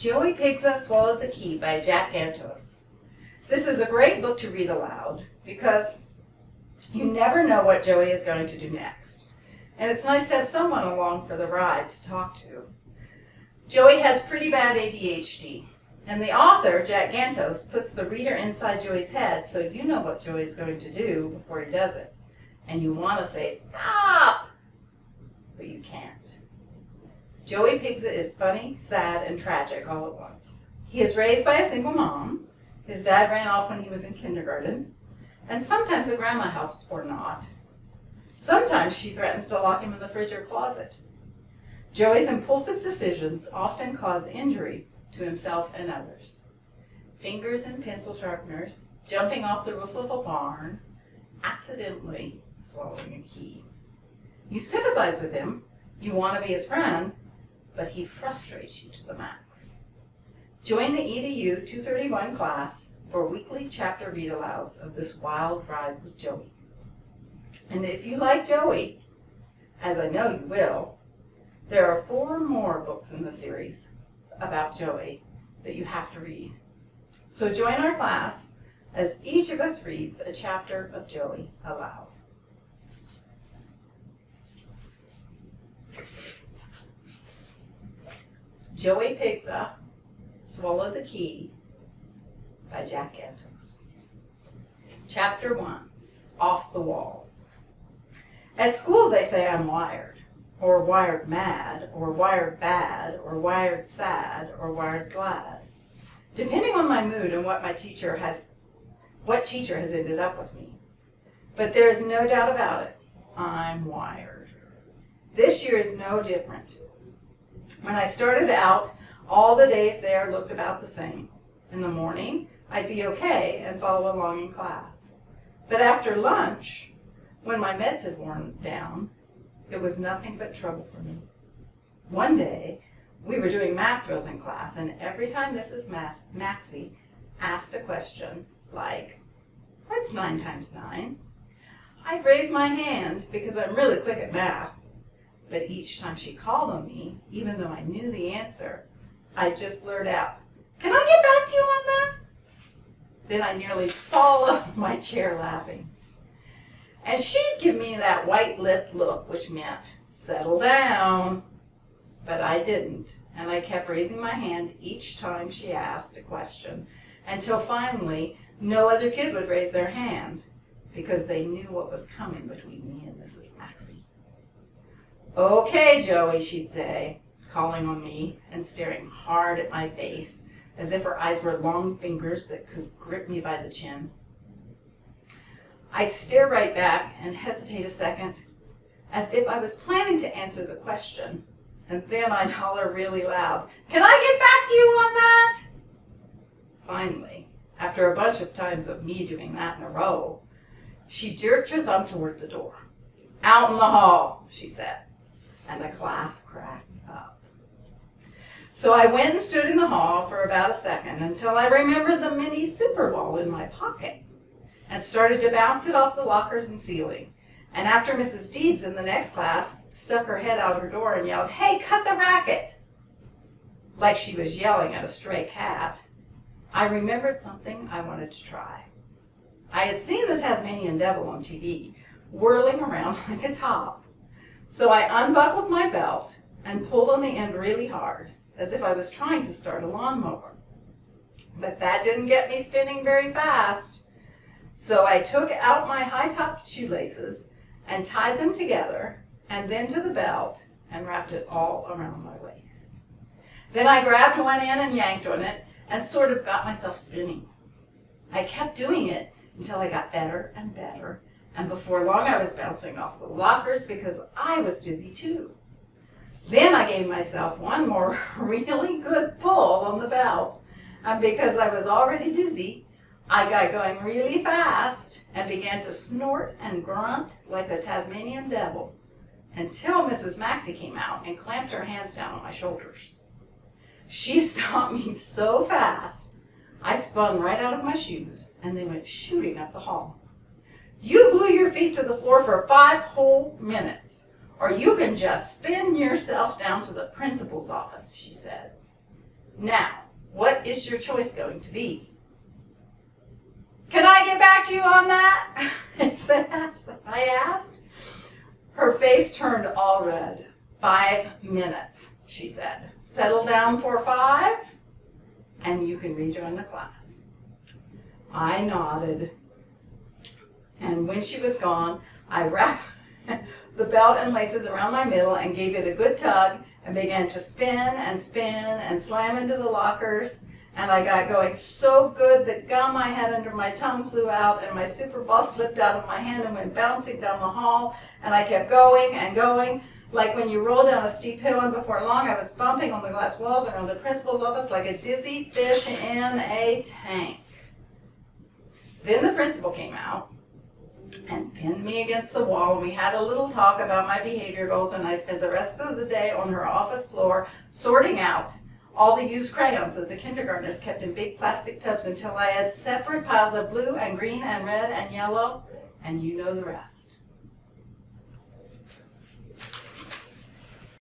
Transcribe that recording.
Joey Pigza Swallowed the Key by Jack Gantos. This is a great book to read aloud because you never know what Joey is going to do next. And it's nice to have someone along for the ride to talk to. Joey has pretty bad ADHD, and the author, Jack Gantos, puts the reader inside Joey's head so you know what Joey is going to do before he does it. And you want to say, stop! But you can't. Joey Pigza is funny, sad, and tragic all at once. He is raised by a single mom. His dad ran off when he was in kindergarten. And sometimes a grandma helps or not. Sometimes she threatens to lock him in the fridge or closet. Joey's impulsive decisions often cause injury to himself and others. Fingers in pencil sharpeners, jumping off the roof of a barn, accidentally swallowing a key. You sympathize with him, you want to be his friend, but he frustrates you to the max. Join the EDU 231 class for weekly chapter read-alouds of this wild ride with Joey. And if you like Joey, as I know you will, there are 4 more books in the series about Joey that you have to read. So join our class as each of us reads a chapter of Joey aloud. Joey Pigza Swallowed the Key by Jack Gantos. Chapter 1, Off the Wall. At school they say I'm wired, or wired mad, or wired bad, or wired sad, or wired glad, depending on my mood and what teacher has ended up with me. But there is no doubt about it, I'm wired. This year is no different. When I started out, all the days there looked about the same. In the morning, I'd be okay and follow along in class. But after lunch, when my meds had worn down, it was nothing but trouble for me. One day, we were doing math drills in class, and every time Mrs. Maxey asked a question like, what's 9 times 9? I'd raise my hand because I'm really quick at math. But each time she called on me, even though I knew the answer, I'd just blurt out, can I get back to you on that? Then I'd nearly fall off my chair laughing. And she'd give me that white-lipped look, which meant, settle down. But I didn't, and I kept raising my hand each time she asked a question, until finally no other kid would raise their hand, because they knew what was coming between me and Mrs. Maxey. Okay, Joey, she'd say, calling on me and staring hard at my face, as if her eyes were long fingers that could grip me by the chin. I'd stare right back and hesitate a second, as if I was planning to answer the question, and then I'd holler really loud, can I get back to you on that? Finally, after a bunch of times of me doing that in a row, she jerked her thumb toward the door. Out in the hall, she said, and the class cracked up. So I went and stood in the hall for about a second until I remembered the mini super ball in my pocket and started to bounce it off the lockers and ceiling. And after Mrs. Deeds in the next class stuck her head out her door and yelled, hey, cut the racket, like she was yelling at a stray cat, I remembered something I wanted to try. I had seen the Tasmanian Devil on TV, whirling around like a top. So I unbuckled my belt and pulled on the end really hard, as if I was trying to start a lawnmower. But that didn't get me spinning very fast. So I took out my high-topped shoelaces and tied them together, and then to the belt, and wrapped it all around my waist. Then I grabbed one end and yanked on it, and sort of got myself spinning. I kept doing it until I got better and better, and before long I was bouncing off the lockers because I was dizzy too. Then I gave myself one more really good pull on the belt, and because I was already dizzy, I got going really fast and began to snort and grunt like a Tasmanian devil until Mrs. Maxey came out and clamped her hands down on my shoulders. She stopped me so fast, I spun right out of my shoes and they went shooting up the hall. You glue your feet to the floor for 5 whole minutes, or you can just spin yourself down to the principal's office, she said. Now, what is your choice going to be? Can I get back to you on that? I asked. Her face turned all red. 5 minutes, she said. Settle down for 5, and you can rejoin the class. I nodded, and when she was gone, I wrapped the belt and laces around my middle and gave it a good tug and began to spin and slam into the lockers. And I got going so good that gum I had under my tongue flew out, and my super ball slipped out of my hand and went bouncing down the hall. And I kept going and going. Like when you roll down a steep hill, and before long I was bumping on the glass walls around the principal's office like a dizzy fish in a tank. Then the principal came out and pinned me against the wall, and we had a little talk about my behavior goals, and I spent the rest of the day on her office floor sorting out all the used crayons that the kindergartners kept in big plastic tubs until I had separate piles of blue and green and red and yellow, and you know the rest.